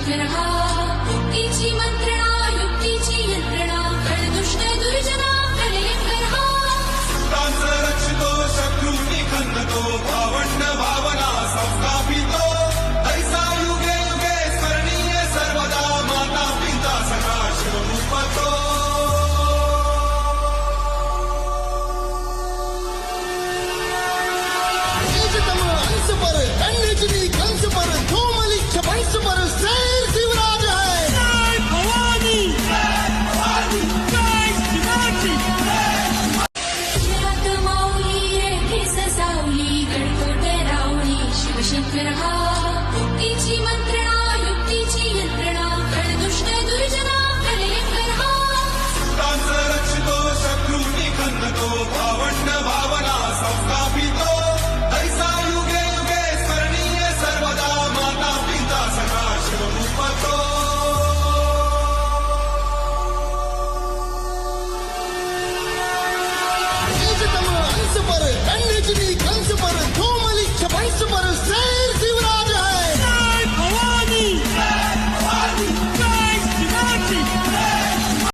शिवशंकरहा मुक्तीची मंत्रणा युक्तीची यंत्रणा खळदुष्ट दुर्जना कलेकरहा सुतांचं रक्षितो शत्रूंनी खंदतो भावंड भावना संस्थापितो ऐसा युगे युगे स्मरणीय सर्वदा माता पिता सखा शिवरूपतो अंश पर कन्याजनी कंस पर धूमलिच्छ वंश पर शेर शिवराज है। जय भवानी जय शिवाजी। जयात माऊली रेखे ससावली गडकोट रावळी शिवशंकरहा मुक्तीची मंत्रणा युक्तीची यंत्रणा खळदुष्ट दुर्जना कलेकरहा सुतांचं रक्षितो शत्रूंनी खंदतो भावंड भावना संस्थापितो ऐसा युगे युगे स्मरणीय सर्वदा माता पिता सखा शिवरूपतो अंश पर कन्याजनी कंस पर धूमलिच्छ वंश पर शेर